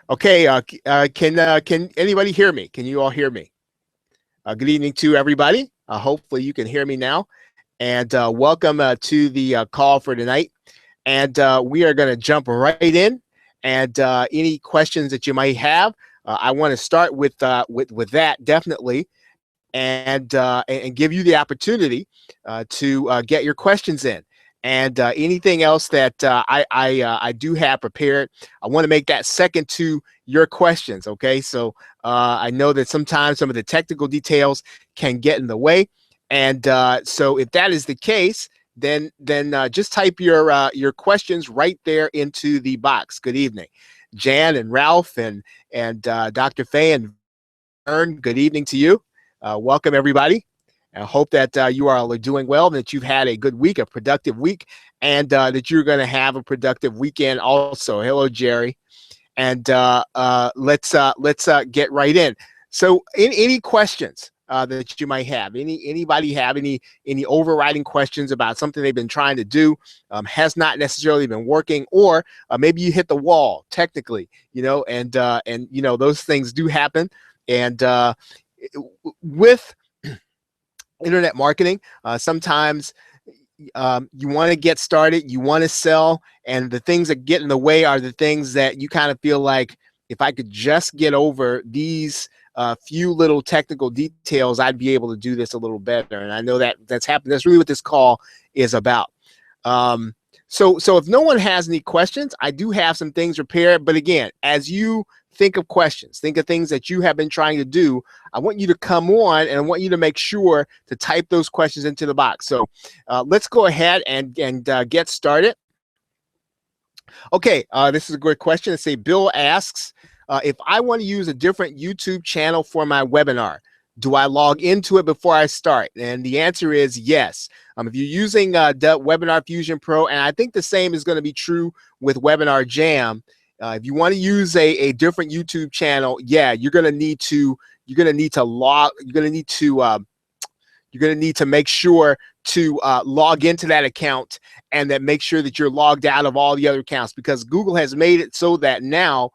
Okay, can anybody hear me? Can you all hear me? Good evening to everybody. Hopefully you can hear me now. And welcome to the call for tonight. And we are going to jump right in. And any questions that you might have, I want to start with that definitely, and give you the opportunity to get your questions in. And anything else that I do have prepared, I want to make that second to your questions. Okay, so I know that sometimes some of the technical details can get in the way, and so if that is the case, then just type your questions right there into the box. Good evening, Jan and Ralph and Dr. Faye and Vern. Good evening to you. Welcome everybody. I hope that you are all doing well, that you've had a good week, a productive week, and that you're going to have a productive weekend also. Hello, Jerry. And let's get right in. So, any questions that you might have? Anybody have any overriding questions about something they've been trying to do, has not necessarily been working, or maybe you hit the wall technically, and those things do happen. And with internet marketing, sometimes you want to get started, you want to sell, and the things that get in the way are the things that you kind of feel like, if I could just get over these few little technical details, I'd be able to do this a little better. And I know that that's happened. That's really what this call is about. So if no one has any questions, I do have some things prepared. But again, as you think of questions, think of things that you have been trying to do, I want you to come on, and I want you to make sure to type those questions into the box. So let's go ahead and get started. Okay, this is a great question. Let's say Bill asks, if I want to use a different YouTube channel for my webinar, do I log into it before I start? And the answer is yes. If you're using Webinar Fusion Pro, and I think the same is going to be true with Webinar Jam, if you want to use a different YouTube channel, yeah, you're going to need to make sure to log into that account, and then make sure that you're logged out of all the other accounts, because Google has made it so that now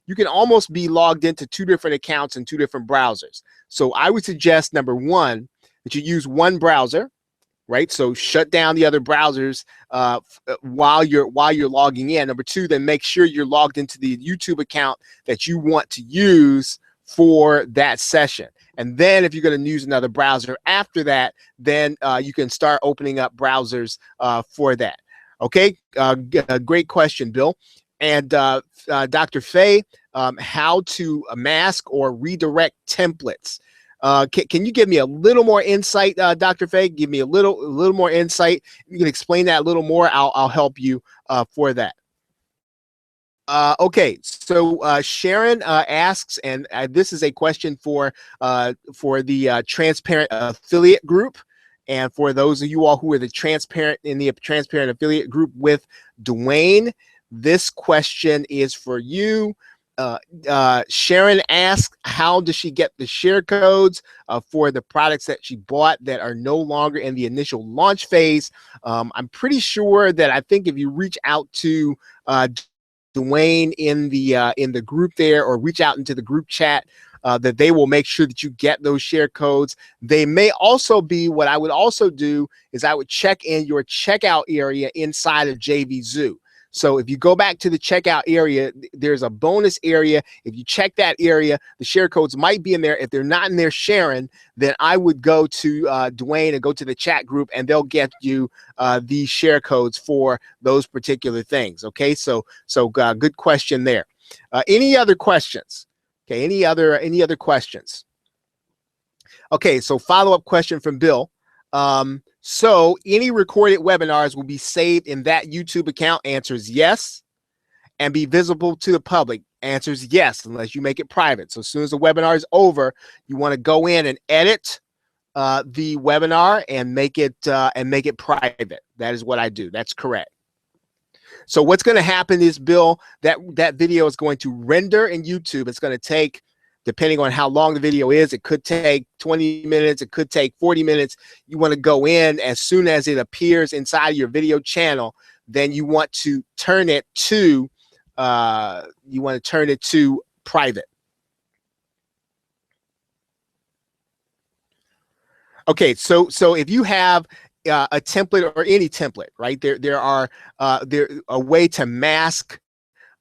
you can almost be logged into two different accounts in two different browsers. So I would suggest, number one, that you use one browser, right? So shut down the other browsers while you're logging in. Number two, then make sure you're logged into the YouTube account that you want to use for that session. And then if you're going to use another browser after that, then you can start opening up browsers for that. Okay, great question, Bill. And Dr. Faye, how to mask or redirect templates. Can you give me a little more insight, Dr. Faye? Give me a little more insight. You can explain that a little more. I'll help you for that. Okay, so Sharon asks, and this is a question for the Transparent Affiliate Group, and for those of you all who are the Transparent Affiliate Group with Dwayne, this question is for you. Sharon asks, how does she get the share codes for the products that she bought that are no longer in the initial launch phase? I'm pretty sure that I think if you reach out to Dwayne in the group there, or reach out into the group chat, that they will make sure that you get those share codes. They may also be, what I would also do is I would check in your checkout area inside of JVZoo. So if you go back to the checkout area, there's a bonus area. If you check that area, the share codes might be in there. If they're not in there, Sharon, then I would go to Dwayne and go to the chat group, and they'll get you the share codes for those particular things. Okay, so good question there. Any other questions? Okay, any other questions? Okay, so follow-up question from Bill. So any recorded webinars will be saved in that YouTube account? Answers yes. And be visible to the public? Answers yes, unless you make it private. So as soon as the webinar is over, you want to go in and edit the webinar and make it private. That is what I do. That's correct. So what's going to happen is, Bill, that video is going to render in YouTube. It's going to take, depending on how long the video is, it could take 20 minutes, it could take 40 minutes. You want to go in as soon as it appears inside your video channel, then you want to turn it to turn it to private. Okay, so if you have a template or any template, right? There a way to mask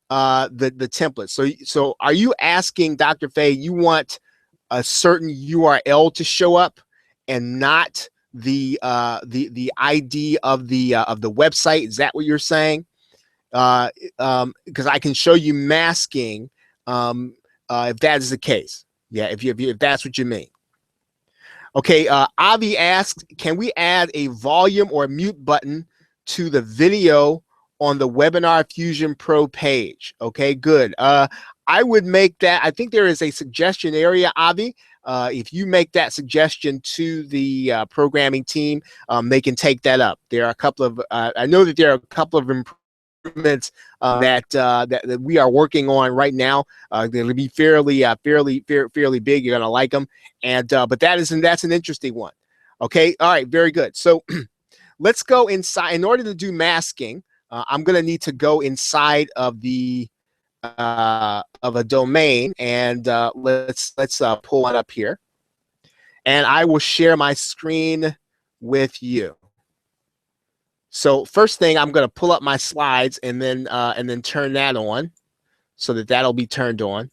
the template. So are you asking Dr. Faye, you want a certain URL to show up and not the ID of the website? Is that what you're saying? Because I can show you masking if that is the case. Yeah, if that's what you mean. Okay, Avi asks, can we add a volume or mute button to the video on the Webinar Fusion Pro page? Okay, good. I would make that, I think there is a suggestion area, Avi. If you make that suggestion to the programming team, they can take that up. There are a couple of, I know that there are a couple of improvements that we are working on right now. They'll be fairly big. You're gonna like them, and but that's an interesting one. Okay, all right, very good. So let's go inside. In order to do masking, I'm gonna need to go inside of the of a domain, and let's pull one up here, and I will share my screen with you. So first thing, I'm going to pull up my slides and then turn that on, so that'll be turned on.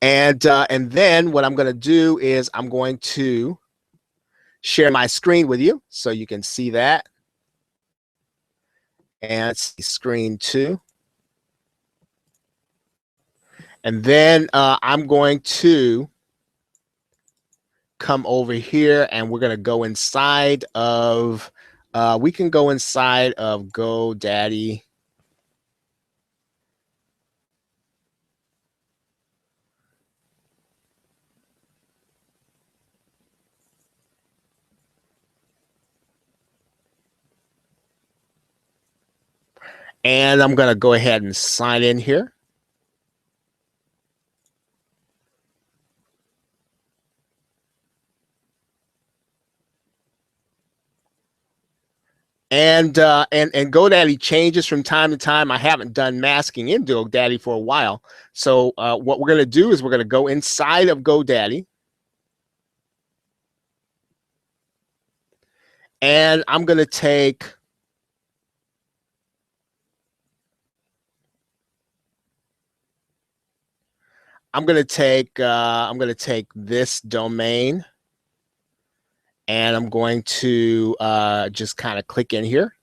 And then what I'm going to do is I'm going to share my screen with you so you can see that. And it's screen 2. And then I'm going to come over here, and we're going to go inside of, we can go inside of GoDaddy. And I'm going to go ahead and sign in here. And GoDaddy changes from time to time. I haven't done masking in GoDaddy for a while. So what we're going to do is we're going to go inside of GoDaddy. And I'm going to take this domain, and I'm going to just kind of click in here.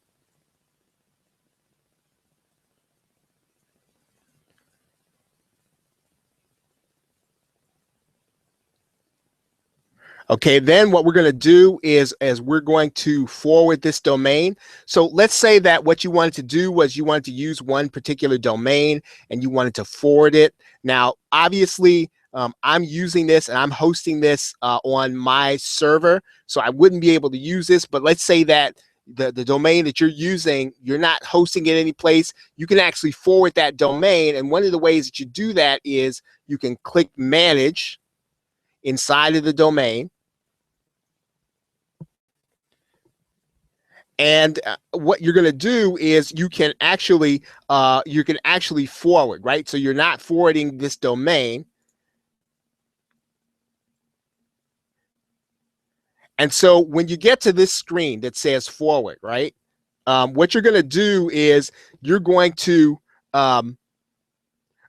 Okay, then what we're going to do is we're going to forward this domain. So let's say that what you wanted to do was you wanted to use one particular domain and you wanted to forward it. Now, obviously, I'm using this and I'm hosting this on my server, so I wouldn't be able to use this. But let's say that the domain that you're using, you're not hosting it any place. You can actually forward that domain. And one of the ways that you do that is you can click Manage inside of the domain. And what you're going to do is you can actually forward, right? So you're not forwarding this domain. And so when you get to this screen that says forward, right? What you're going to do is you're going to,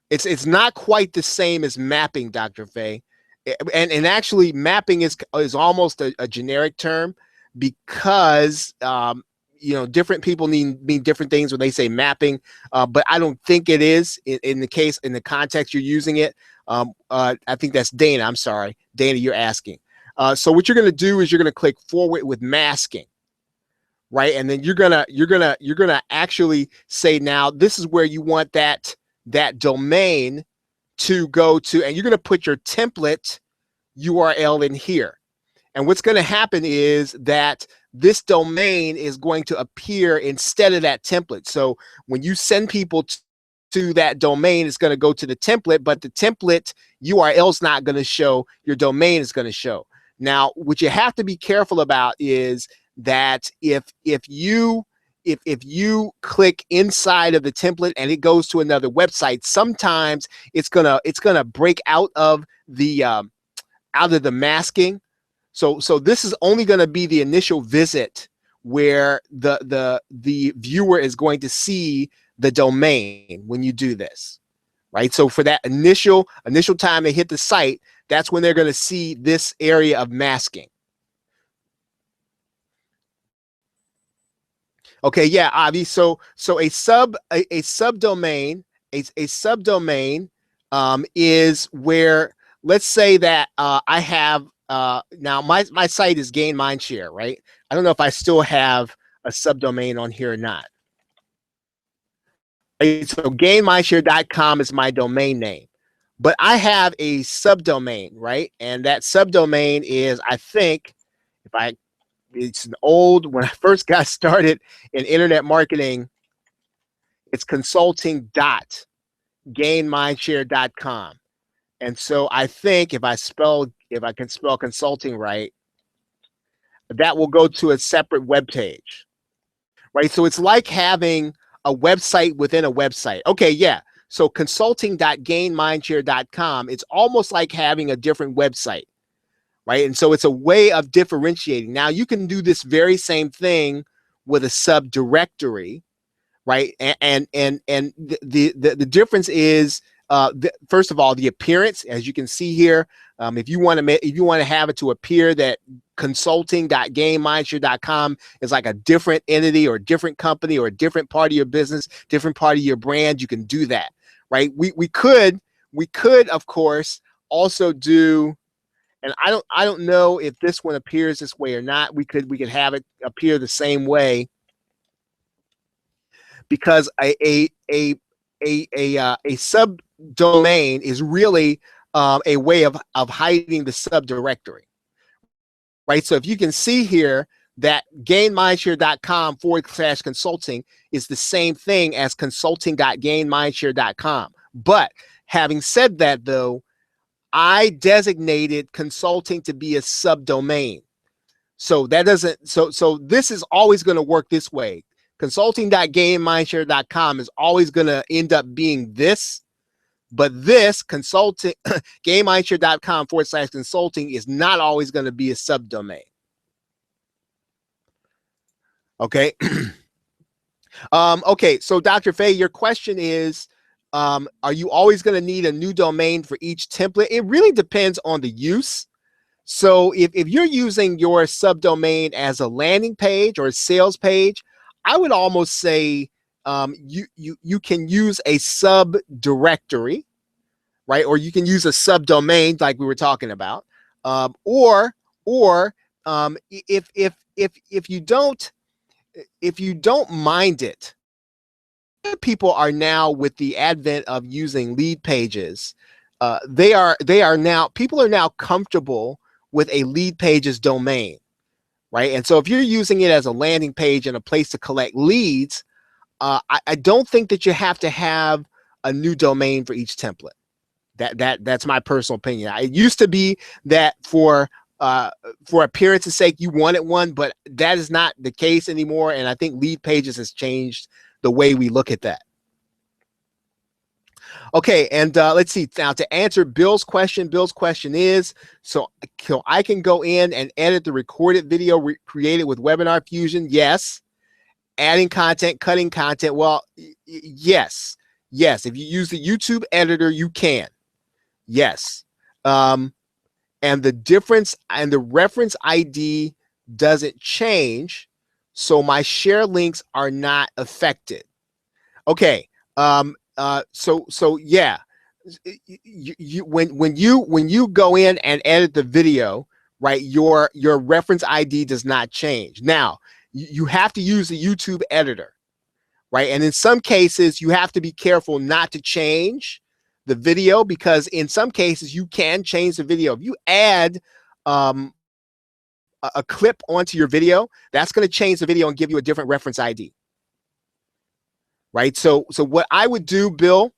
it's not quite the same as mapping, Dr. Faye. And actually mapping is almost a generic term, because you know, different people mean different things when they say mapping, but I don't think it is in the context you're using it. I think that's Dana. I'm sorry, Dana, you're asking. So what you're going to do is you're going to click forward with masking, right? And then you're gonna actually say, now this is where you want that domain to go to, and you're going to put your template URL in here. And what's going to happen is that this domain is going to appear instead of that template. So when you send people to that domain, it's going to go to the template, but the template URL is not going to show. Your domain is going to show. Now, what you have to be careful about is that if if you click inside of the template and it goes to another website, sometimes it's gonna break out of the masking. So this is only going to be the initial visit where the viewer is going to see the domain when you do this, right? So for that initial time they hit the site, that's when they're going to see this area of masking. Okay, yeah, Avi. So a subdomain is where, let's say that I have now my site is Gain Mindshare, right? I don't know if I still have a subdomain on here or not. Right? So gainmindshare.com is my domain name, but I have a subdomain, right? And that subdomain is, I think, it's an old, when I first got started in internet marketing, it's consulting.gainmindshare.com. And so I think if I can spell consulting right, that will go to a separate web page, right? So it's like having a website within a website. Okay, yeah. So consulting.gainmindshare.com, it's almost like having a different website, right? And so it's a way of differentiating. Now you can do this very same thing with a subdirectory, right? And the difference is, first of all, the appearance, as you can see here. If you want to have it to appear that consulting.gainmindshare.com is like a different entity or a different company or a different part of your business, different part of your brand, you can do that, right? We could of course also do, and I don't know if this one appears this way or not. We could have it appear the same way, because a subdomain is really a way of hiding the subdirectory, right? So if you can see here that gainmindshare.com/consulting is the same thing as consulting.gainmindshare.com. But having said that, though, I designated consulting to be a subdomain. So that doesn't, so this is always going to work this way. Consulting.gainmindshare.com is always going to end up being this, but this consulting gainmindshare.com/consulting is not always going to be a subdomain. Okay. Okay. So Dr. Fay, your question is, are you always going to need a new domain for each template? It really depends on the use. So if you're using your subdomain as a landing page or a sales page, I would almost say you can use a subdirectory, right? Or you can use a subdomain like we were talking about, or if you don't mind it, people are now, with the advent of using lead pages, people are now comfortable with a lead pages domain, right? And so if you're using it as a landing page and a place to collect leads, I don't think that you have to have a new domain for each template. That's my personal opinion. It used to be that for appearance's sake you wanted one, but that is not the case anymore. And I think lead pages has changed the way we look at that. Okay, and let's see now, to answer Bill's question is, so I can go in and edit the recorded video created with Webinar Fusion. Yes. Adding content, cutting content. Well, yes. If you use the YouTube editor, you can. Yes. And the difference, and the reference ID doesn't change, so my share links are not affected. Okay. So yeah, when you go in and edit the video, right, your reference ID does not change. Now you have to use the YouTube editor, right? And in some cases you have to be careful not to change the video, because in some cases you can change the video. If you add a clip onto your video, that's going to change the video and give you a different reference ID. Right. So what I would do, Bill,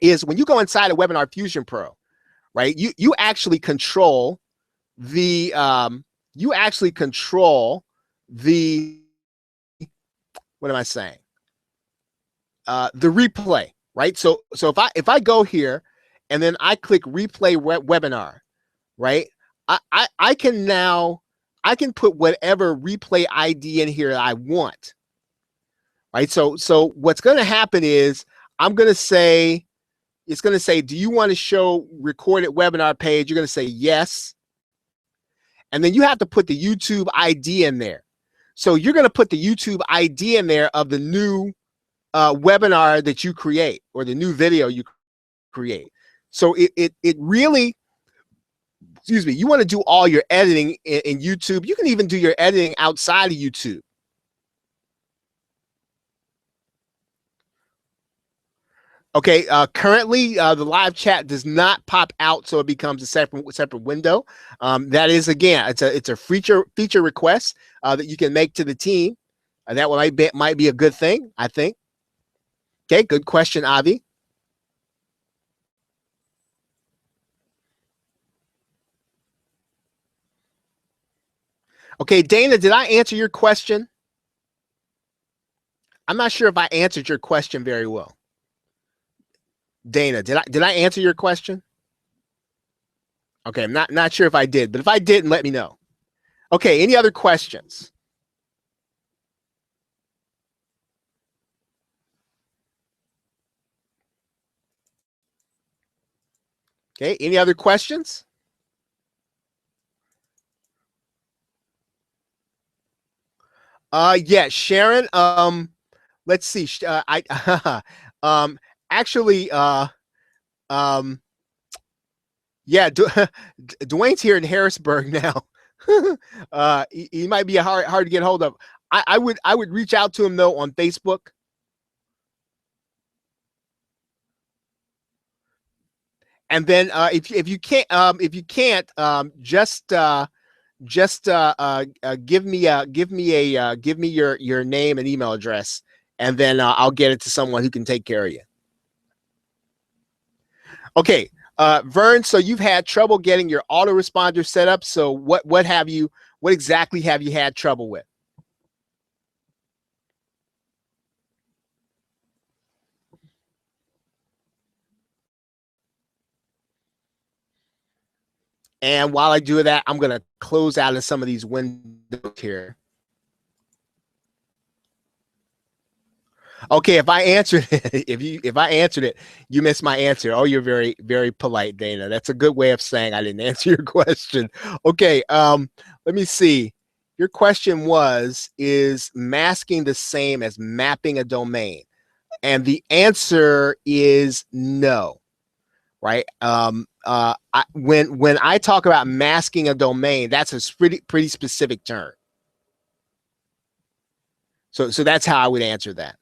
is when you go inside of Webinar Fusion Pro, right, you actually control the what am I saying? The replay, right? So if I go here and then I click replay webinar, right? I can put whatever replay ID in here I want, right? So what's going to happen is I'm going to say, it's going to say, do you want to show recorded webinar page? You're going to say yes. And then you have to put the YouTube ID in there. So you're going to put the YouTube ID in there of the new webinar that you create, or the new video you create. So it really, excuse me, you want to do all your editing in YouTube. You can even do your editing outside of YouTube. Okay, currently the live chat does not pop out, so it becomes a separate window. That is, again, it's a feature request that you can make to the team. That might be a good thing, I think. Okay, good question, Avi. Okay, Dana, did I answer your question? I'm not sure if I answered your question very well. Dana, did I answer your question? Okay, I'm not sure if I did, but if I didn't, let me know. Okay, any other questions? Okay, any other questions? Yeah, Sharon, let's see. Actually, yeah, Dwayne's here in Harrisburg now. He might be hard to get hold of. I would reach out to him though on Facebook. And then if you can't give me your name and email address, and then I'll get it to someone who can take care of you. Okay, Vern. So you've had trouble getting your autoresponder set up. So what exactly have you had trouble with? And while I do that, I'm going to close out of some of these windows here. Okay, if I answered it, if I answered it, you missed my answer. Oh, you're very, very polite, Dana. That's a good way of saying I didn't answer your question. Okay, let me see. Your question was, is masking the same as mapping a domain? And the answer is no. Right? When I talk about masking a domain, that's a pretty specific term. So that's how I would answer that.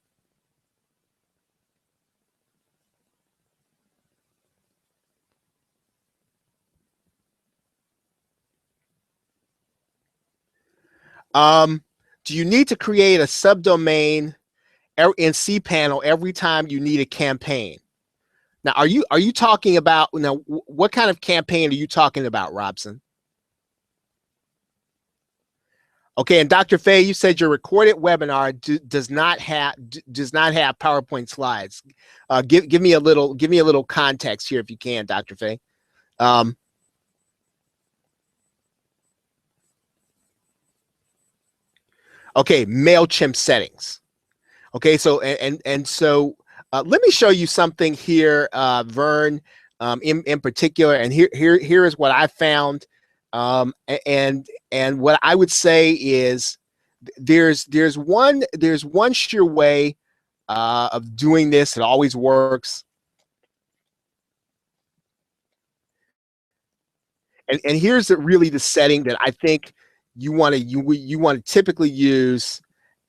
Do you need to create a subdomain in cPanel every time you need a campaign? Now, are you talking about, now, what kind of campaign are you talking about, Robson? Okay, and Dr. Fay, you said your recorded webinar does not have PowerPoint slides. Give me a little context here if you can, Dr. Fay. Okay, MailChimp settings. Okay, so so let me show you something here, Vern, in particular, and here is what I found, and what I would say is there's one sure way of doing this. It always works, and here's really the setting that I think you want to typically use,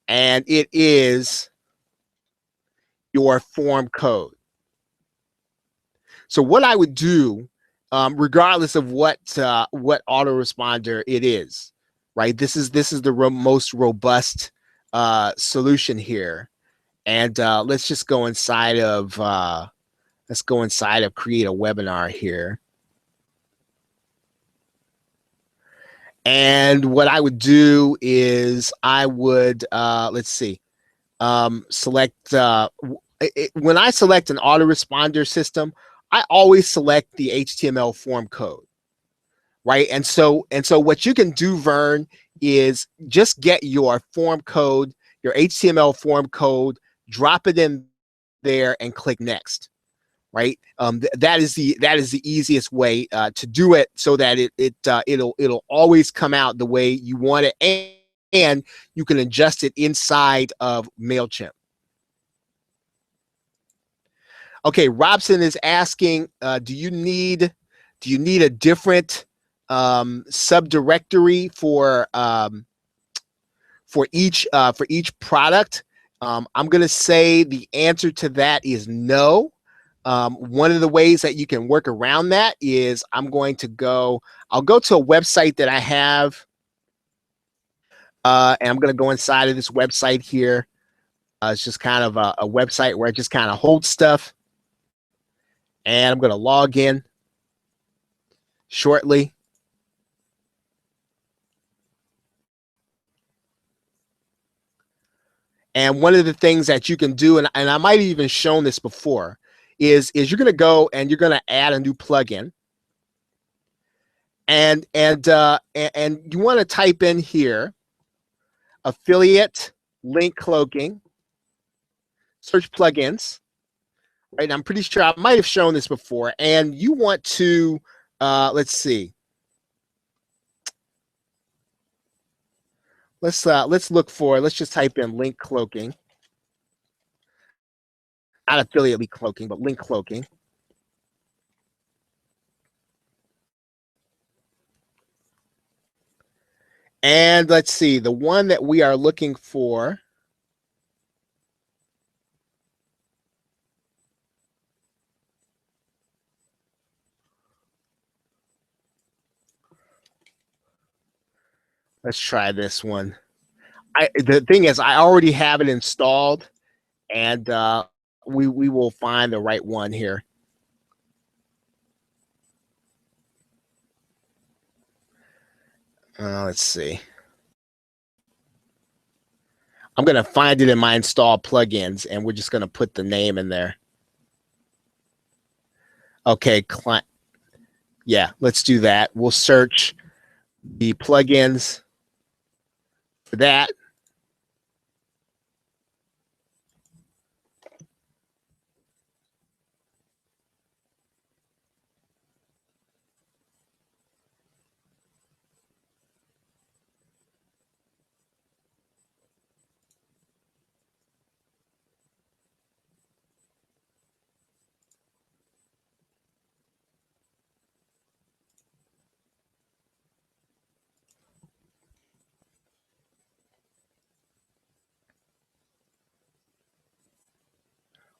and it is your form code. So what I would do, regardless of what autoresponder it is, right? This is the most robust solution here, and let's just go inside of create a webinar here. And what I would do is I would let's see. select, when I select an autoresponder system, I always select the HTML form code, right? And so what you can do, Vern, is just get your form code, your HTML form code, drop it in there, and click next. Right, that is the easiest way to do it, so that it'll always come out the way you want it, and you can adjust it inside of MailChimp. Okay, Robson is asking, do you need a different subdirectory for each product? I'm going to say the answer to that is no. One of the ways that you can work around that is I'll go to a website that I have, and I'm going to go inside of this website here. It's just kind of a website where I just kind of hold stuff, and I'm going to log in shortly. And one of the things that you can do, and I might have even shown this before, is you're going to go and you're going to add a new plugin, and you want to type in here affiliate link cloaking, search plugins, right? And I'm pretty sure I might have shown this before, and you want to let's see, let's just type in link cloaking, not affiliate link cloaking, but link cloaking. And let's see, the one that we are looking for, let's try this one. The thing is, I already have it installed, and we will find the right one here. Let's see. I'm going to find it in my installed plugins, and we're just going to put the name in there. Okay, client. Yeah, let's do that. We'll search the plugins for that.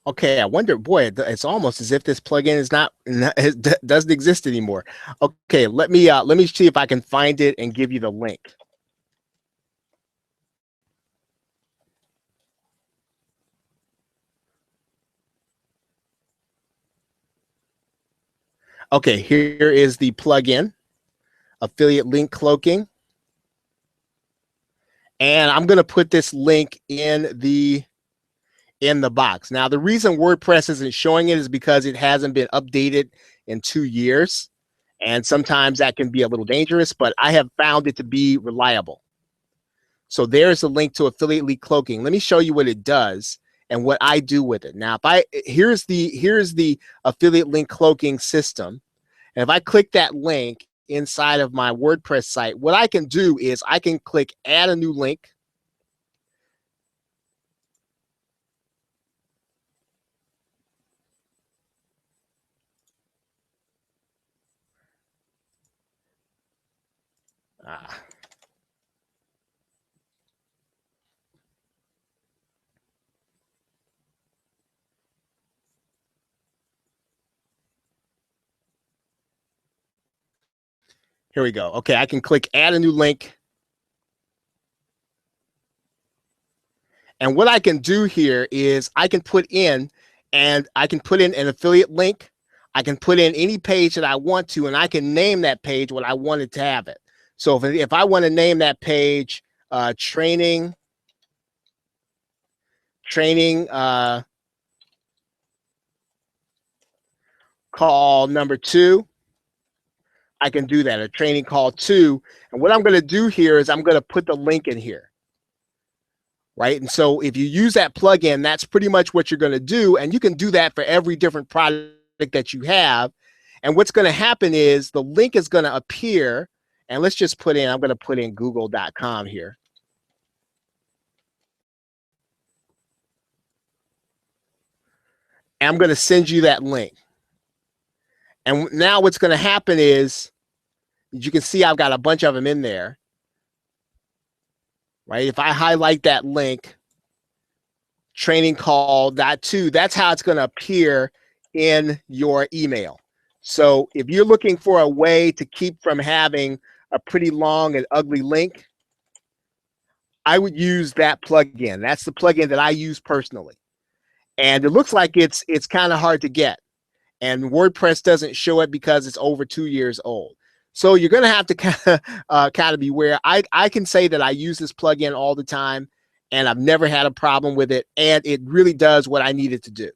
Okay, I wonder, boy, it's almost as if this plugin is doesn't exist anymore. Okay, let me see if I can find it and give you the link. Okay, here is the plugin, affiliate link cloaking. And I'm going to put this link in the box. Now, the reason WordPress isn't showing it is because it hasn't been updated in 2 years. And sometimes that can be a little dangerous, but I have found it to be reliable. So there's a link to affiliate link cloaking. Let me show you what it does and what I do with it. Now, here's the affiliate link cloaking system. And if I click that link inside of my WordPress site, what I can do is I can click add a new link. Here we go. Okay, I can click add a new link. And what I can do here is I can put in an affiliate link. I can put in any page that I want to, and I can name that page what I wanted to have it. So if I want to name that page training training call number 2. I can do that, a training call 2. And what I'm going to do here is I'm going to put the link in here. Right. And so if you use that plugin, that's pretty much what you're going to do. And you can do that for every different product that you have. And what's going to happen is the link is going to appear. And let's just put in, I'm going to put in google.com here. And I'm going to send you that link. And now what's going to happen is, you can see I've got a bunch of them in there. Right? If I highlight that link, training call .2, that's how it's going to appear in your email. So if you're looking for a way to keep from having a pretty long and ugly link, I would use that plugin. That's the plugin that I use personally. And it looks like it's kind of hard to get. And WordPress doesn't show it because it's over 2 years old. So you're going to have to kind of beware. I can say that I use this plugin all the time, and I've never had a problem with it. And it really does what I need it to do,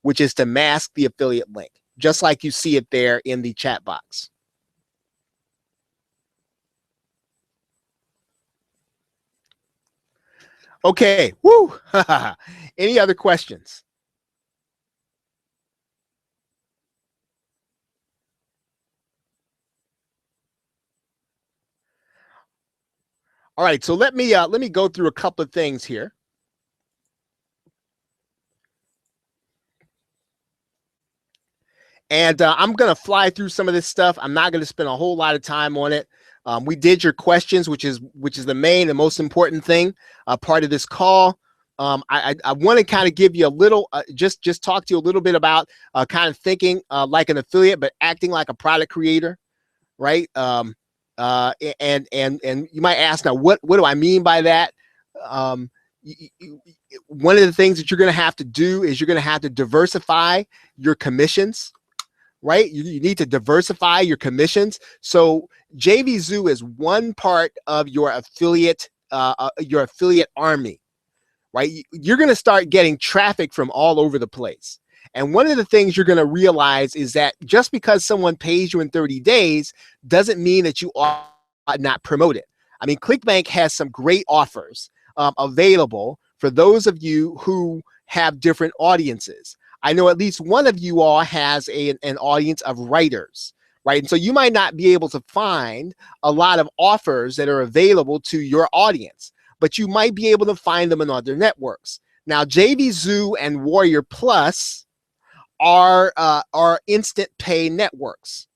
which is to mask the affiliate link, just like you see it there in the chat box. Okay. Woo. Any other questions? All right, so let me go through a couple of things here. And I'm going to fly through some of this stuff. I'm not going to spend a whole lot of time on it. We did your questions, which is the main and most important thing, part of this call. I want to kind of give you a little, just talk to you a little bit about kind of thinking like an affiliate, but acting like a product creator, right? And you might ask, now, what do I mean by that? One of the things that you're going to have to do is you're going to have to diversify your commissions, right? You need to diversify your commissions. So JVZoo is one part of your affiliate army, right? You're going to start getting traffic from all over the place. And one of the things you're going to realize is that just because someone pays you in 30 days doesn't mean that you ought not promote it. I mean, ClickBank has some great offers available for those of you who have different audiences. I know at least one of you all has an audience of writers, right? And so you might not be able to find a lot of offers that are available to your audience, but you might be able to find them in other networks. Now, JVZoo and Warrior Plus are instant pay networks.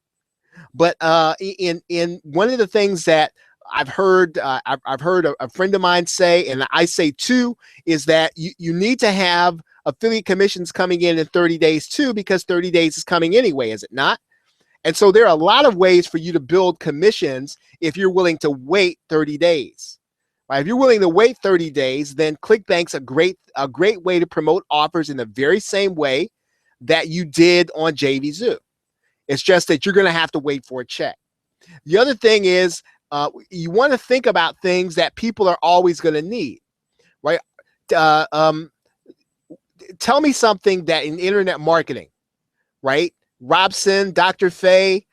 But in one of the things that I've heard a friend of mine say, and I say too, is that you need to have affiliate commissions coming in 30 days too, because 30 days is coming anyway, is it not? And so there are a lot of ways for you to build commissions if you're willing to wait 30 days. Right? If you're willing to wait 30 days, then ClickBank's a great way to promote offers in the very same way that you did on JVZoo. It's just that you're going to have to wait for a check. The other thing is you want to think about things that people are always going to need, right? Tell me something that in internet marketing, right? Robson, Dr. Faye,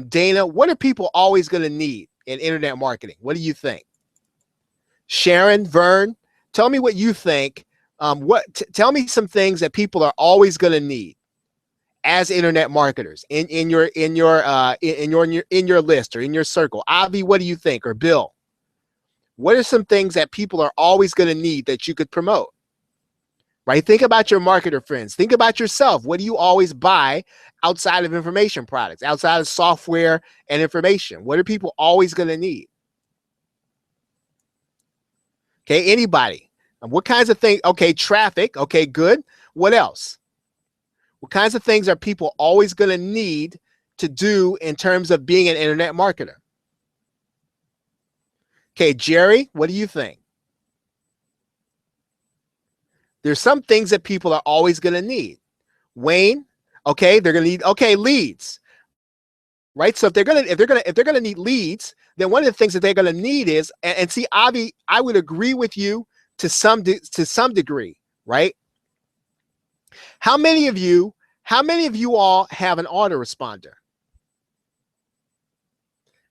Dana, what are people always going to need in internet marketing? What do you think? Sharon, Vern, tell me what you think. Tell me some things that people are always going to need as internet marketers in your list or in your circle. Avi, what do you think? Or Bill, what are some things that people are always going to need that you could promote? Right? Think about your marketer friends. Think about yourself. What do you always buy outside of information products, outside of software and information? What are people always going to need? Okay, anybody? What kinds of things? Okay, traffic. Okay, good. What else? What kinds of things are people always going to need to do in terms of being an internet marketer? Okay, Jerry, what do you think? There's some things that people are always going to need. Wayne, okay, they're going to need, okay, leads. Right? So if they're going to need leads, then one of the things that they're going to need is, and see, Avi, I would agree with you to some degree, right? How many of you all have an autoresponder?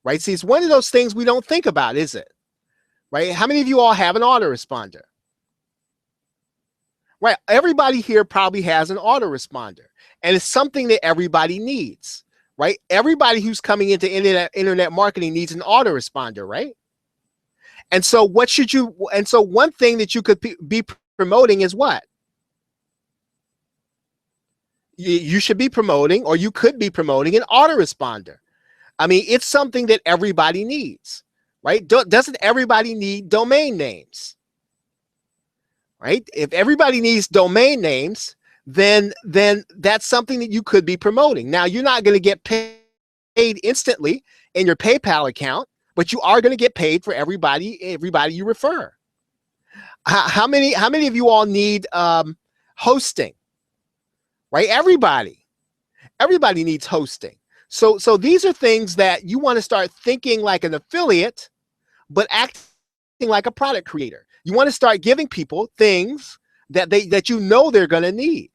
Right? See, it's one of those things we don't think about, is it? Right? How many of you all have an autoresponder? Right? Everybody here probably has an autoresponder, and it's something that everybody needs, right? Everybody who's coming into internet marketing needs an autoresponder, right? And so one thing that you could be promoting is what? You should be promoting, or you could be promoting, an autoresponder. I mean, it's something that everybody needs, right? Doesn't everybody need domain names? Right? If everybody needs domain names, then that's something that you could be promoting. Now, you're not going to get paid instantly in your PayPal account, but you are going to get paid for everybody you refer. How many of you all need hosting? Right? Everybody needs hosting. So these are things that you want to start thinking like an affiliate, but acting like a product creator. You want to start giving people things that you know they're going to need,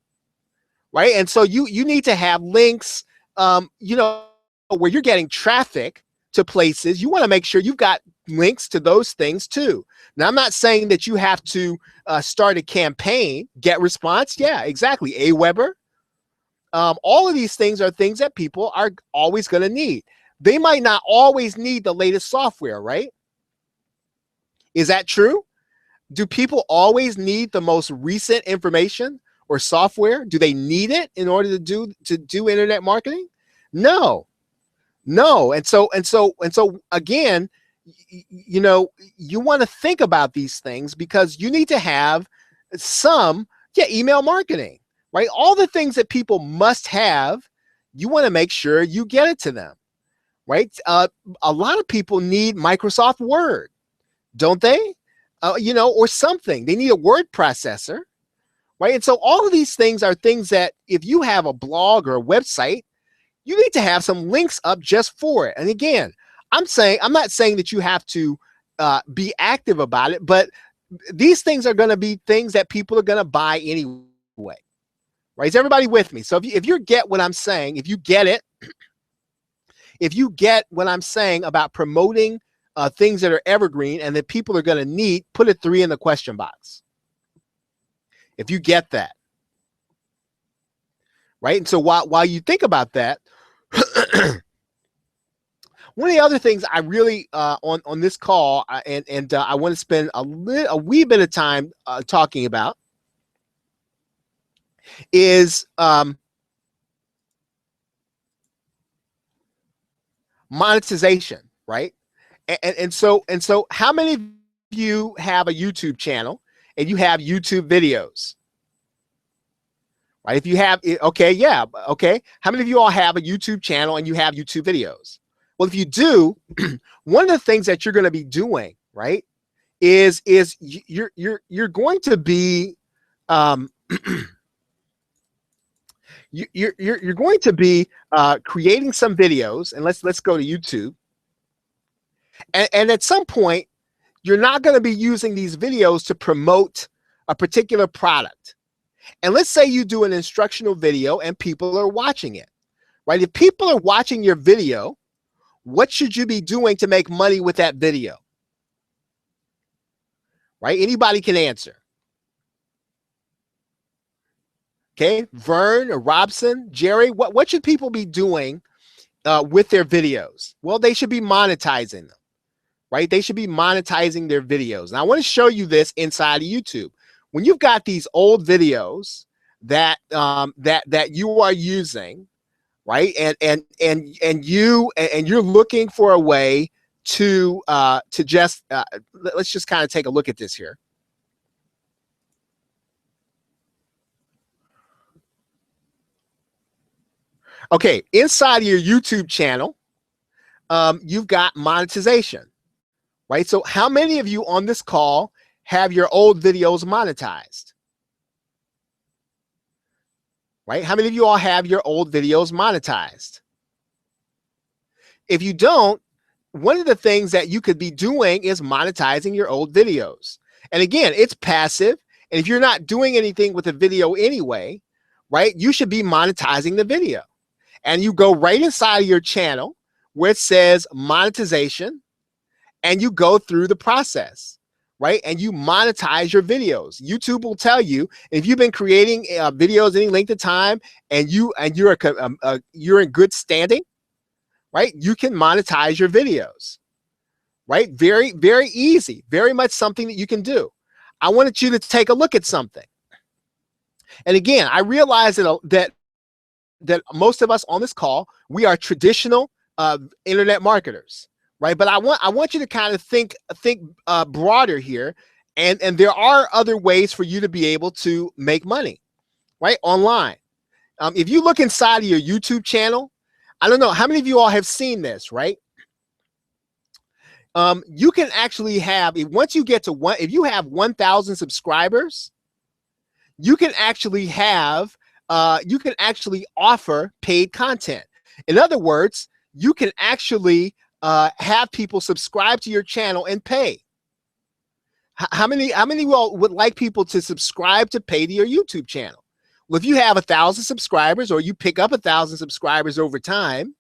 right? And so you need to have links, you know, where you're getting traffic to places. You want to make sure you've got links to those things too. Now, I'm not saying that you have to start a campaign, get response. Yeah, exactly. Aweber. All of these things are things that people are always going to need. They might not always need the latest software, right? Is that true? Do people always need the most recent information or software? Do they need it in order to do internet marketing? No. And so again, you know, you want to think about these things because you need to have some email marketing, right? All the things that people must have, you want to make sure you get it to them, right? A lot of people need Microsoft Word, don't they? You know, or something. They need a word processor, right? And so all of these things are things that if you have a blog or a website, you need to have some links up just for it. And again, I'm not saying that you have to be active about it, but these things are going to be things that people are going to buy anyway, right? Is everybody with me? So if you get what I'm saying, if you get it, if you get what I'm saying about promoting things that are evergreen and that people are going to need, put a 3 in the question box. If you get that, right? And so while you think about that, one of the other things I really on this call and I want to spend a wee bit of time talking about is monetization, right? And so how many of you have a YouTube channel and you have YouTube videos? Right? If you have, okay, yeah, okay. How many of you all have a YouTube channel and you have YouTube videos? Well, if you do, one of the things that you're going to be doing, right, is you're going to be you're going to be creating some videos, and let's go to YouTube. And at some point, you're not going to be using these videos to promote a particular product. And let's say you do an instructional video and people are watching it, right? If people are watching your video, what should you be doing to make money with that video? Right? Anybody can answer. Okay, Vern or Robson, Jerry, what should people be doing with their videos? Well, they should be monetizing them, right? They should be monetizing their videos. And I want to show you this inside of YouTube. When you've got these old videos that that you are using, right, and you're looking for a way to just let's just kind of take a look at this here. Okay, inside of your YouTube channel, you've got monetization, right? So how many of you on this call have your old videos monetized? Right? How many of you all have your old videos monetized? If you don't, one of the things that you could be doing is monetizing your old videos. And again, it's passive. And if you're not doing anything with the video anyway, right, you should be monetizing the video. And you go right inside of your channel where it says monetization, and you go through the process, right? And you monetize your videos. YouTube will tell you if you've been creating videos any length of time, and you're in good standing, right? You can monetize your videos, right? Very, very easy. Very much something that you can do. I wanted you to take a look at something. And again, I realize that most of us on this call, we are traditional internet marketers, right? But I want you to kind of think broader here, and there are other ways for you to be able to make money, right, online. If you look inside of your YouTube channel, I don't know how many of you all have seen this, right? You can actually have, once you get to if you have 1,000 subscribers, you can actually have, you can actually offer paid content. In other words, you can actually have people subscribe to your channel and pay. How many of you all would like people to subscribe to pay to your YouTube channel? Well, if you have 1,000 subscribers, or you pick up 1,000 subscribers over time,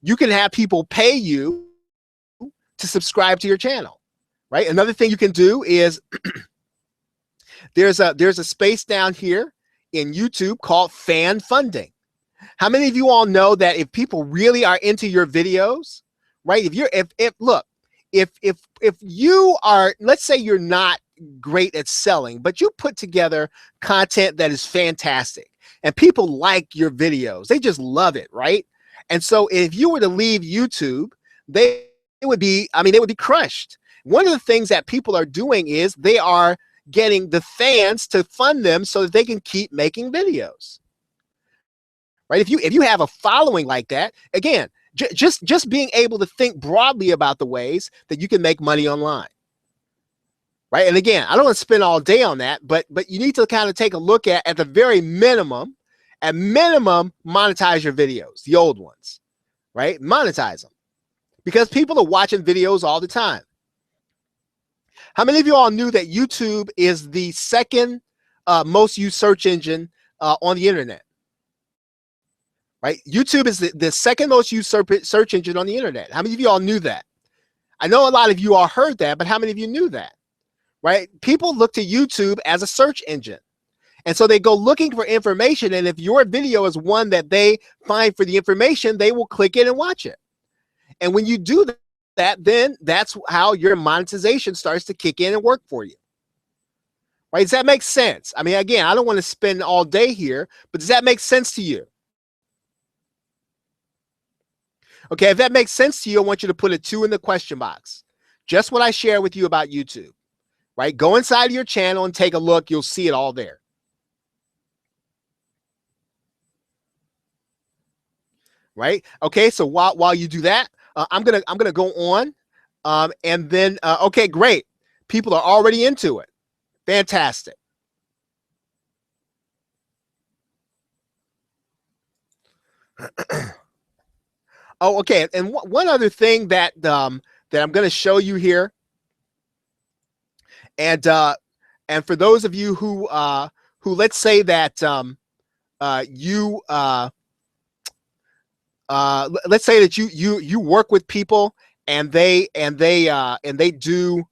you can have people pay you to subscribe to your channel, right? Another thing you can do is there's a space down here in YouTube called fan funding. How many of you all know that if people really are into your videos, right? If you are, let's say you're not great at selling, but you put together content that is fantastic and people like your videos, they just love it, right? And so if you were to leave YouTube, they would be crushed. One of the things that people are doing is they are getting the fans to fund them so that they can keep making videos, right? If you have a following like that, again, just being able to think broadly about the ways that you can make money online, right? And again, I don't want to spend all day on that, but you need to kind of take a look at the very minimum. At minimum, monetize your videos, the old ones, right? Monetize them, because people are watching videos all the time. How many of you all knew that YouTube is the second most used search engine on the internet? Right? YouTube is the second most used search engine on the internet. How many of you all knew that? I know a lot of you all heard that, but how many of you knew that? Right? People look to YouTube as a search engine. And so they go looking for information. And if your video is one that they find for the information, they will click it and watch it. And when you do that, then that's how your monetization starts to kick in and work for you. Right? Does that make sense? I mean, again, I don't want to spend all day here, but does that make sense to you? Okay, if that makes sense to you, I want you to put a 2 in the question box. Just what I share with you about YouTube, right? Go inside of your channel and take a look. You'll see it all there. Right? Okay, so while you do that, I'm gonna go on, and then okay, great. People are already into it. Fantastic. Oh, okay. And one other thing that I'm going to show you here, and for those of you who let's say that let's say that you work with people and they do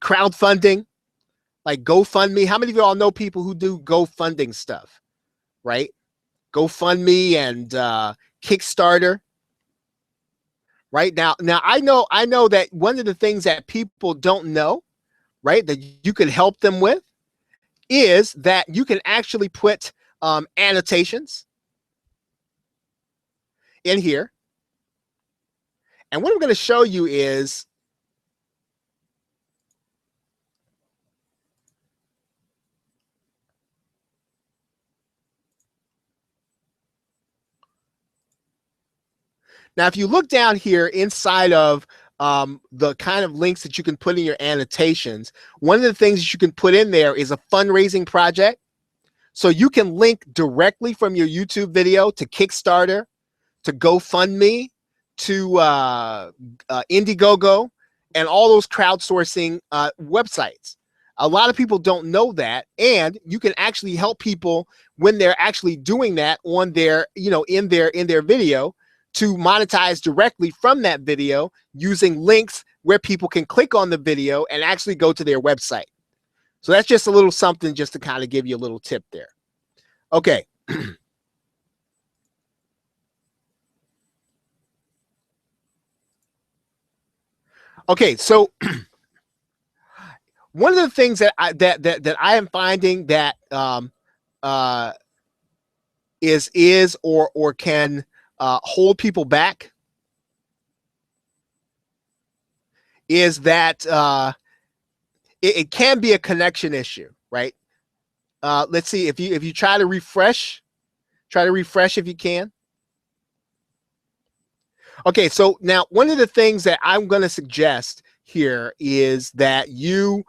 crowdfunding, like GoFundMe. How many of you all know people who do GoFunding stuff, right? GoFundMe and Kickstarter. Right now I know that one of the things that people don't know, right, that you can help them with is that you can actually put annotations in here. And what I'm going to show you is now, if you look down here inside of the kind of links that you can put in your annotations, one of the things that you can put in there is a fundraising project. So you can link directly from your YouTube video to Kickstarter, to GoFundMe, to Indiegogo, and all those crowdsourcing websites. A lot of people don't know that, and you can actually help people when they're actually doing that on their, in their video, to monetize directly from that video using links where people can click on the video and actually go to their website. So that's just a little something just to kind of give you a little tip there. Okay. Okay, so one of the things that I am finding that is or can hold people back is that it can be a connection issue, right? Let's see, if you try to refresh if you can. Okay, so now one of the things that I'm going to suggest here is that you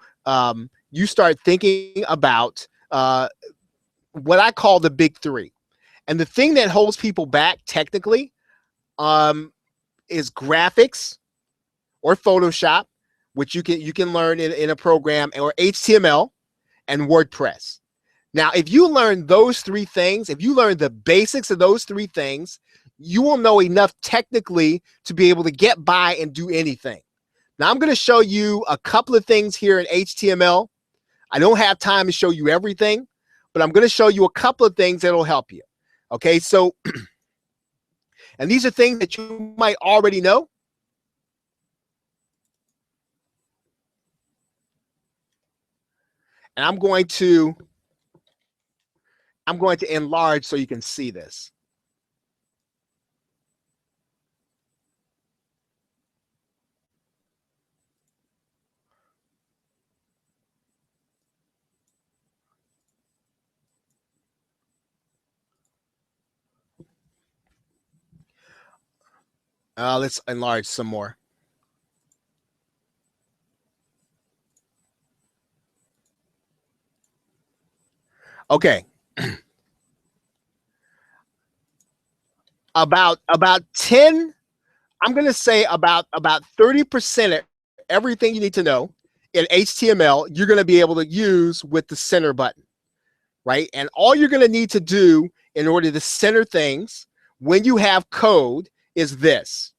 start thinking about what I call the big three. And the thing that holds people back technically is graphics or Photoshop, which you can learn in a program, or HTML and WordPress. Now, if you learn those three things, if you learn the basics of those three things, you will know enough technically to be able to get by and do anything. Now, I'm going to show you a couple of things here in HTML. I don't have time to show you everything, but I'm going to show you a couple of things that will help you. Okay, so, and these are things that you might already know. And I'm going to enlarge so you can see this. Let's enlarge some more. Okay. about 10, I'm going to say about 30% of everything you need to know in HTML, you're going to be able to use with the center button, right? And all you're going to need to do in order to center things when you have code is this,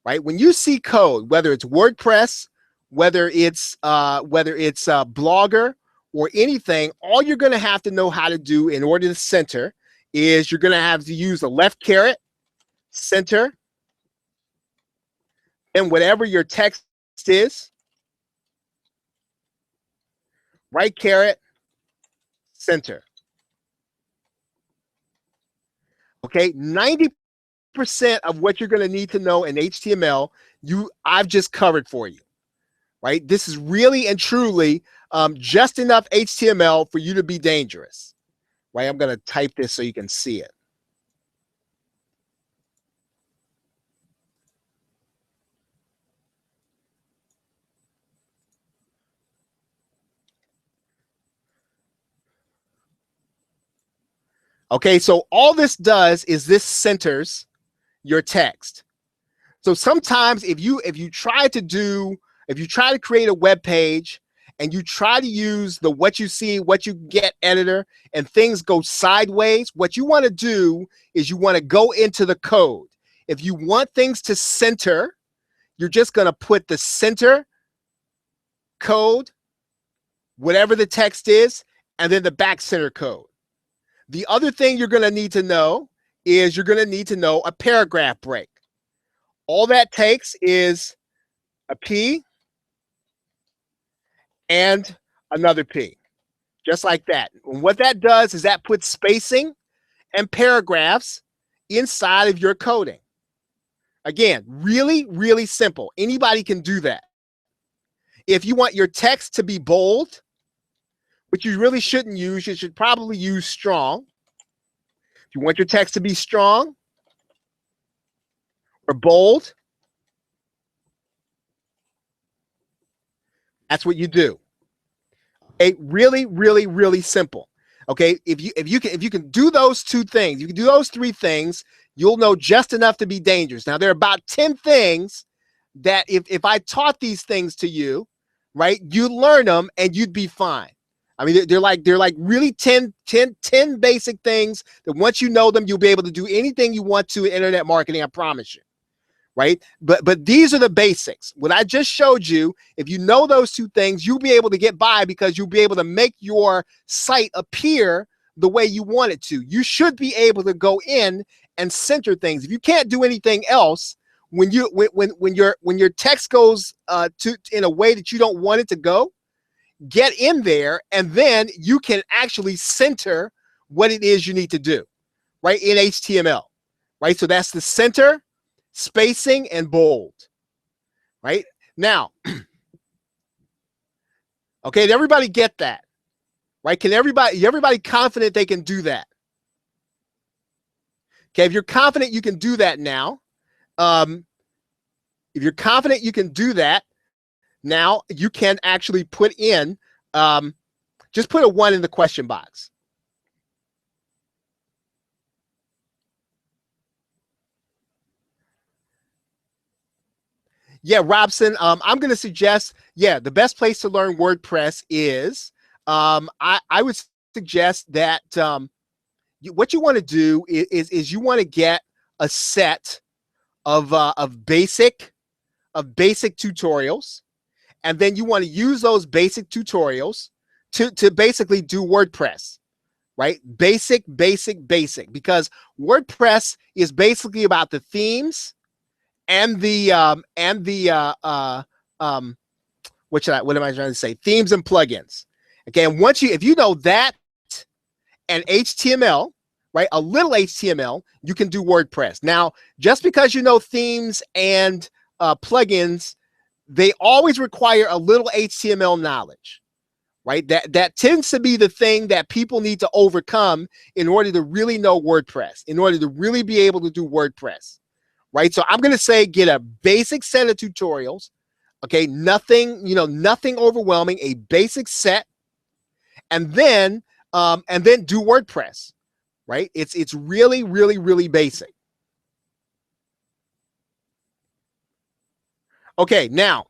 right? When you see code, whether it's WordPress, whether it's Blogger or anything, all you're going to have to know how to do in order to center is you're going to have to use the left caret, center, and whatever your text is, right caret, center. Okay, 90% of what you're going to need to know in HTML, I've just covered for you, right? This is really and truly just enough HTML for you to be dangerous, right? I'm going to type this so you can see it. Okay, so all this does is this centers your text. So sometimes if you try to create a web page and you try to use the what you see, what you get editor and things go sideways, what you want to do is you want to go into the code. If you want things to center, you're just going to put the center code, whatever the text is, and then the back center code. The other thing you're going to need to know is you're going to need to know a paragraph break. All that takes is a P and another P, just like that. And what that does is that puts spacing and paragraphs inside of your coding. Again, really, really simple. Anybody can do that. If you want your text to be bold, which you really shouldn't use, you should probably use strong. If you want your text to be strong or bold, that's what you do. Okay, really, really, really simple. Okay, if you can do those two things, you can do those three things, you'll know just enough to be dangerous. Now, there are about 10 things that if I taught these things to you, right? You learn them and you'd be fine. I mean, they're like really 10 basic things that once you know them, you'll be able to do anything you want to in internet marketing, I promise you. Right? But these are the basics. What I just showed you, if you know those two things, you'll be able to get by because you'll be able to make your site appear the way you want it to. You should be able to go in and center things. If you can't do anything else, when your text goes to in a way that you don't want it to go, get in there and then you can actually center what it is you need to do, right? In HTML, right? So that's the center, spacing, and bold, right? Now, okay, did everybody get that? Right? Can everybody confident they can do that? Okay, if you're confident you can do that now, if you're confident you can do that, now you can actually put in, just put a 1 in the question box. Yeah, Robson, I'm going to suggest, the best place to learn WordPress is, I would suggest that what you want to do is you want to get a set of basic tutorials, and then you want to use those basic tutorials to basically do WordPress, right? Basic, because WordPress is basically about the themes and the what am I trying to say? Themes and plugins. Okay, and if you know that and HTML, right, a little HTML, you can do WordPress. Now, just because you know themes and plugins, they always require a little HTML knowledge, right? That tends to be the thing that people need to overcome in order to really know WordPress, in order to really be able to do WordPress. Right, so I'm going to say get a basic set of tutorials, okay, nothing overwhelming, a basic set, and then do WordPress, right? It's really basic. Okay, now,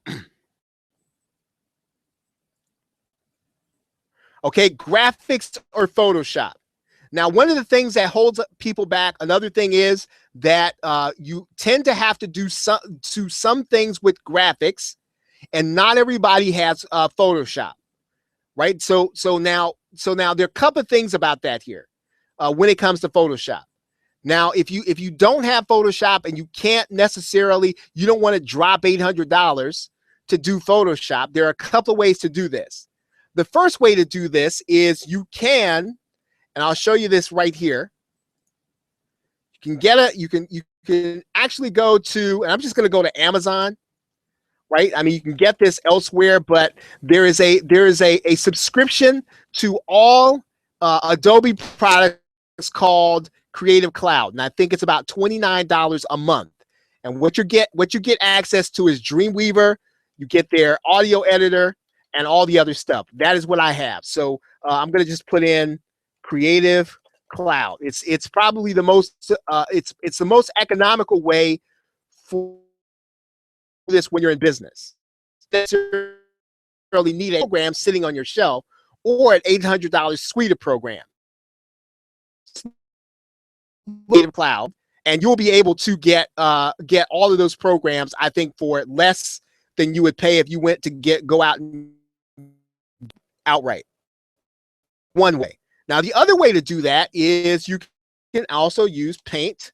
okay, graphics or Photoshop. Now, one of the things that holds people back, another thing is that you tend to have to do some things with graphics, and not everybody has Photoshop, right? So now there are a couple of things about that here when it comes to Photoshop. Now, if you don't have Photoshop and you can't necessarily, you don't want to drop $800 to do Photoshop, there are a couple of ways to do this. The first way to do this is you can, and I'll show you this right here. You can actually go to, and I'm just going to go to Amazon, right? I mean, you can get this elsewhere, but there is a subscription to all Adobe products called Creative Cloud, and I think it's about $29 a month. And what you get access to is Dreamweaver. You get their audio editor and all the other stuff. That is what I have. So I'm going to just put in Creative Cloud. It's probably the most it's the most economical way for this when you're in business. You really need a program sitting on your shelf or an $800 suite of programs. Creative Cloud, and you'll be able to get all of those programs, I think, for less than you would pay if you went to go out and outright. One way. Now, the other way to do that is you can also use Paint.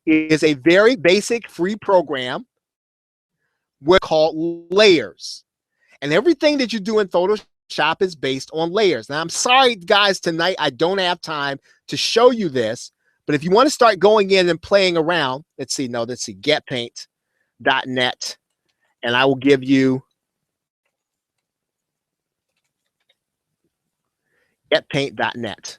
It is a very basic free program called Layers. And everything that you do in Photoshop is based on layers. Now, I'm sorry, guys, tonight I don't have time to show you this, but if you want to start going in and playing around, let's see, getpaint.net, and I will give you getpaint.net.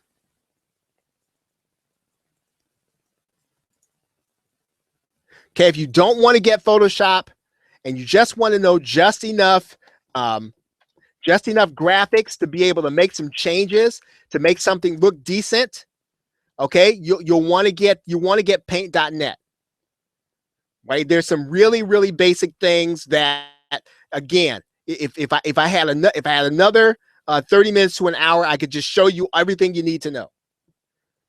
Okay, if you don't want to get Photoshop and you just want to know just enough graphics to be able to make some changes to make something look decent, okay, you'll want to get paint.net. right? There's some really, really basic things that, again, if I had another 30 minutes to an hour, I could just show you everything you need to know,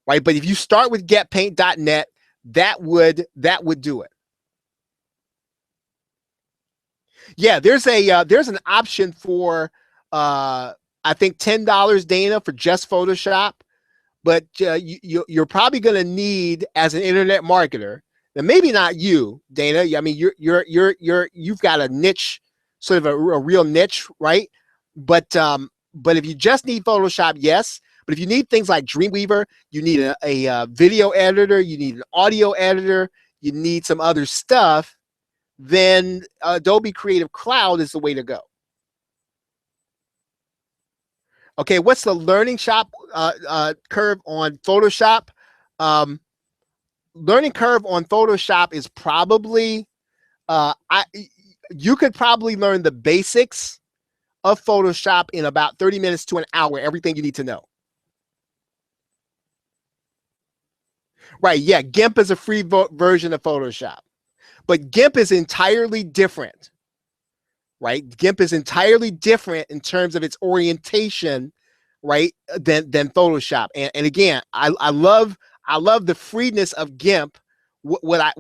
right? But if you start with getpaint.net, that would do it. Yeah, there's an option for I think $10, Dana, for just Photoshop, but you're probably going to need, as an internet marketer, and maybe not you, Dana. I mean, you've got a niche, sort of a real niche, right? But if you just need Photoshop, yes. But if you need things like Dreamweaver, you need a video editor, you need an audio editor, you need some other stuff, then Adobe Creative Cloud is the way to go. Okay, what's the learning curve on Photoshop? Learning curve on Photoshop is probably, you could probably learn the basics of Photoshop in about 30 minutes to an hour, everything you need to know. Right, yeah, GIMP is a free version of Photoshop, but GIMP is entirely different, right? GIMP is entirely different in terms of its orientation, right, than Photoshop. And again, I love the freeness of GIMP. What I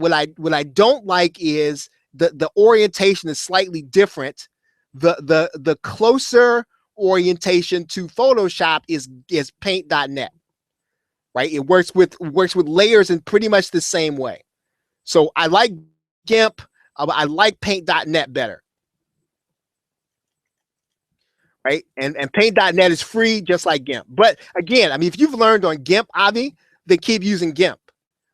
don't like is the orientation is slightly different. The closer orientation to Photoshop is paint.net, right? It works with layers in pretty much the same way. So I like GIMP. I like paint.net better. Right? And paint.net is free, just like GIMP. But again, I mean, if you've learned on GIMP, Avi, then keep using GIMP,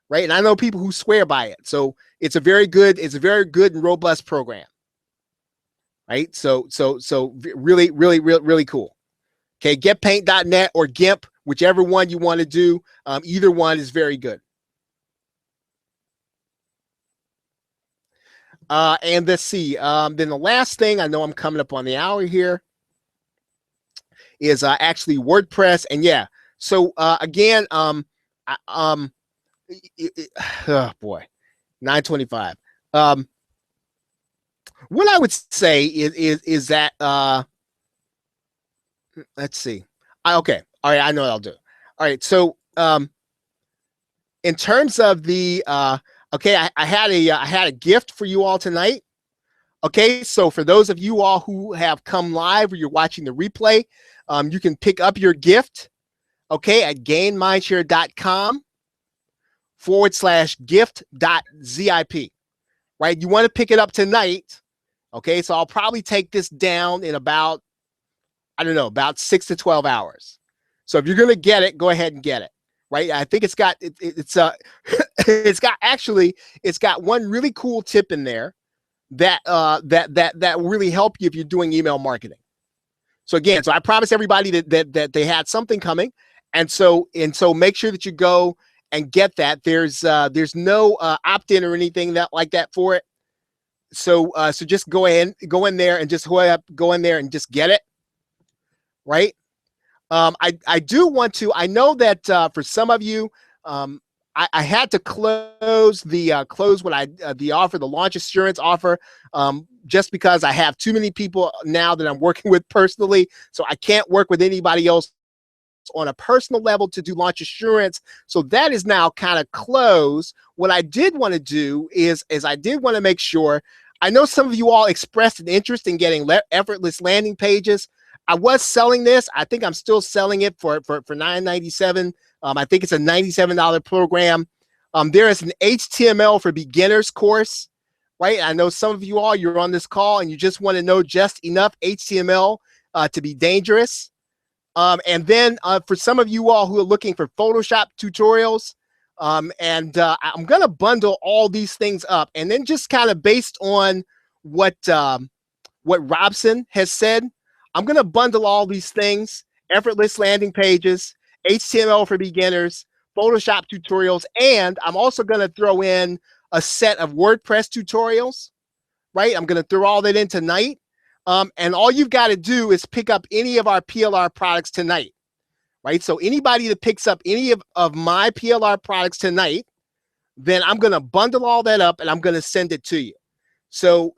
right? And I know people who swear by it. So it's a very good and robust program, right? So really, really, really, really cool. Okay, get paint.net or GIMP, whichever one you want to do. Either one is very good. And let's see. Then the last thing, I know I'm coming up on the hour here, is actually WordPress. And yeah, so again, oh boy, 9:25. What I would say is that let's see. Okay, all right, I know what I'll do. All right, so in terms of the okay, I had a gift for you all tonight. Okay, so for those of you all who have come live or you're watching the replay, you can pick up your gift, okay, at gainmindshare.com/gift.zip, right? You want to pick it up tonight, okay? So I'll probably take this down in about, I don't know, about 6 to 12 hours. So if you're going to get it, go ahead and get it, right? I think it's got it's got one really cool tip in there that will really help you if you're doing email marketing. So again, so I promised everybody that they had something coming, and so make sure that you go and get that. There's no opt-in or anything like that for it. So so just go in there and just go in there and just get it, right? I do want to. I know that for some of you, I had to close the the offer, the launch assurance offer, just because I have too many people now that I'm working with personally, so I can't work with anybody else on a personal level to do launch assurance. So that is now kind of closed. What I did want to do is I did want to make sure. I know some of you all expressed an interest in getting effortless landing pages. I was selling this. I think I'm still selling it for $9.97. I think it's a $97 program. There is an HTML for beginners course, right? I know some of you all, you're on this call and you just want to know just enough HTML to be dangerous. And then for some of you all who are looking for Photoshop tutorials, I'm going to bundle all these things up, and then just kind of based on what Robson has said, I'm going to bundle all these things: effortless landing pages, HTML for beginners, Photoshop tutorials, and I'm also going to throw in a set of WordPress tutorials, right? I'm going to throw all that in tonight. And all you've got to do is pick up any of our PLR products tonight, right? So anybody that picks up any of my PLR products tonight, then I'm going to bundle all that up and I'm going to send it to you. So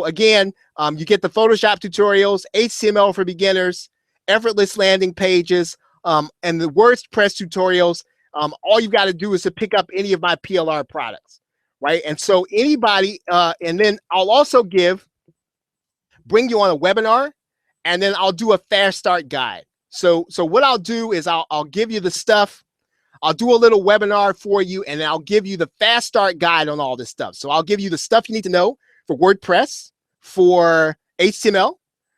again, you get the Photoshop tutorials, HTML for beginners, effortless landing pages, and the WordPress tutorials. All you got to do is to pick up any of my PLR products, right? And so anybody, and then I'll also bring you on a webinar, and then I'll do a fast start guide. So what I'll do is I'll give you the stuff. I'll do a little webinar for you, and I'll give you the fast start guide on all this stuff. So I'll give you the stuff you need to know for WordPress, for HTML,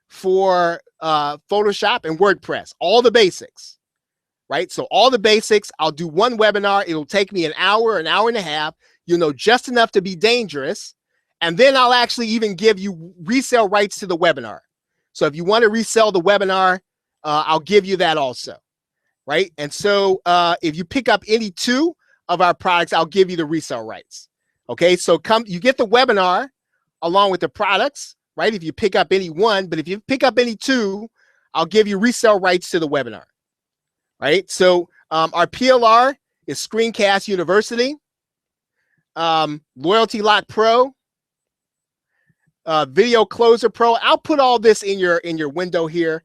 for Photoshop, and WordPress, all the basics, right? So all the basics. I'll do one webinar. It'll take me an hour and a half. You'll know just enough to be dangerous. And then I'll actually even give you resale rights to the webinar. So if you want to resell the webinar, I'll give you that also. Right. And so if you pick up any two of our products, I'll give you the resale rights. OK, so you get the webinar along with the products. Right. If you pick up any one, but if you pick up any two, I'll give you resale rights to the webinar. Right. So our PLR is Screencast University, Loyalty Lock Pro, Video Closer Pro. I'll put all this in your window here.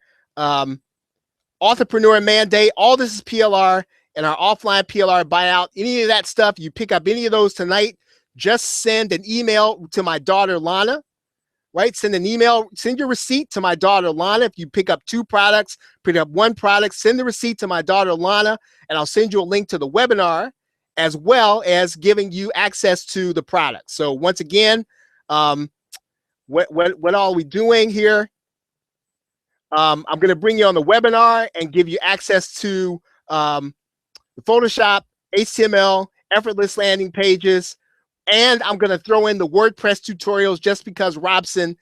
Entrepreneur Mandate, all this is PLR and our offline PLR buyout. Any of that stuff, you pick up any of those tonight, just send an email to my daughter, Lana, right? Send an email, send your receipt to my daughter, Lana. If you pick up two products, pick up one product, send the receipt to my daughter, Lana, and I'll send you a link to the webinar as well as giving you access to the product. So once again, what are we doing here? I'm going to bring you on the webinar and give you access to the Photoshop, HTML, effortless landing pages, and I'm going to throw in the WordPress tutorials just because Robson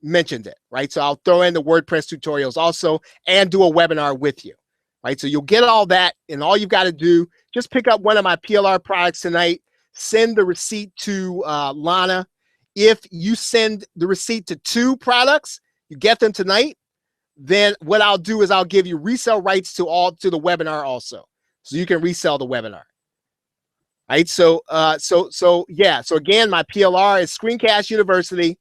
mentioned it, right? So I'll throw in the WordPress tutorials also and do a webinar with you, right? So you'll get all that, and all you've got to do, just pick up one of my PLR products tonight, send the receipt to Lana. If you send the receipt to two products, you get them tonight, then what I'll do is I'll give you resale rights to the webinar also, so you can resell the webinar. Right? So yeah. So again, my PLR is Screencast University,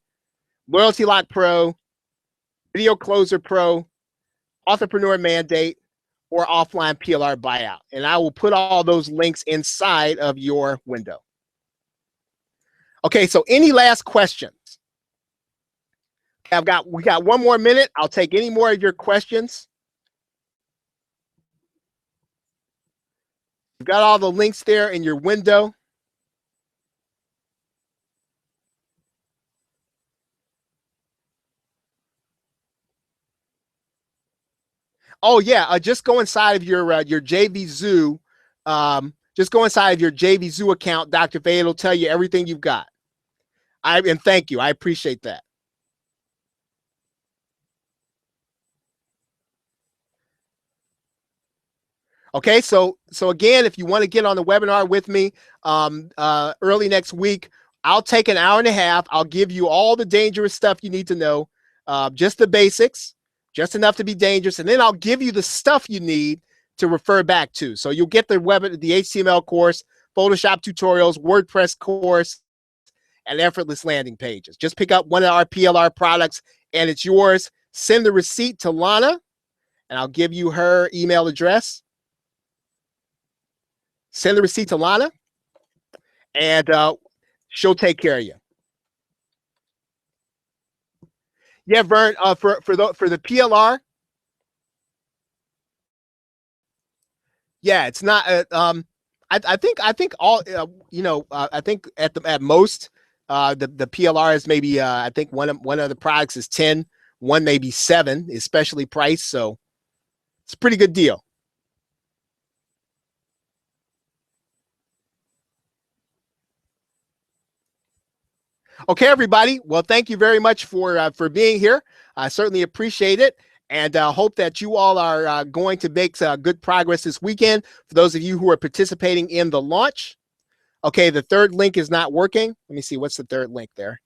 Loyalty Lock Pro, Video Closer Pro, Entrepreneur Mandate, or offline PLR buyout, and I will put all those links inside of your window. Okay. So any last questions? We got 1 more minute. I'll take any more of your questions. You've got all the links there in your window. Oh yeah, just go inside of your JVZoo. Just go inside of your JVZoo account, Dr. Faye. It'll tell you everything you've got. And thank you. I appreciate that. Okay, so again, if you want to get on the webinar with me early next week, I'll take an hour and a half. I'll give you all the dangerous stuff you need to know, just the basics, just enough to be dangerous, and then I'll give you the stuff you need to refer back to. So you'll get the HTML course, Photoshop tutorials, WordPress course, and effortless landing pages. Just pick up one of our PLR products, and it's yours. Send the receipt to Lana, and I'll give you her email address. Send the receipt to Lana, and she'll take care of you. Yeah, Vern, for the PLR. Yeah, it's not. I think all I think at most the PLR is maybe I think one of the products is 10, one maybe 7, especially priced. So it's a pretty good deal. Okay, everybody. Well, thank you very much for being here. I certainly appreciate it, and hope that you all are going to make good progress this weekend. For those of you who are participating in the launch, okay, the third link is not working. Let me see. What's the third link there?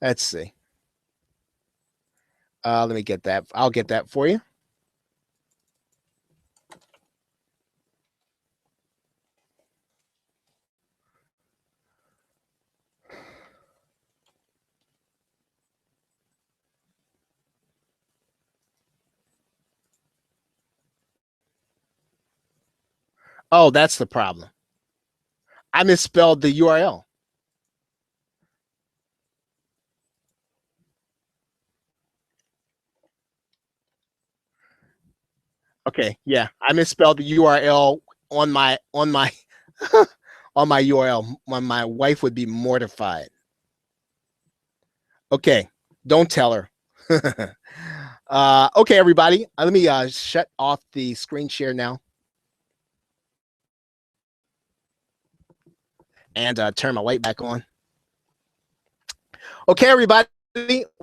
Let's see. Let me get that. I'll get that for you. Oh, that's the problem. I misspelled the URL. Okay, yeah, I misspelled the URL on my on my on my URL. My wife would be mortified. Okay, don't tell her. Okay, everybody, let me shut off the screen share now and turn my light back on. Okay, everybody.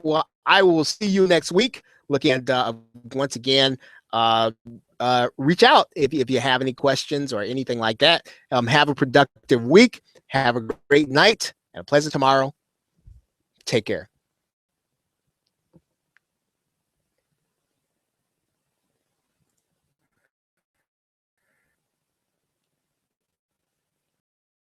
Well, I will see you next week. Looking at once again, reach out if you have any questions or anything like that. Have a productive week. Have a great night and a pleasant tomorrow. Take care.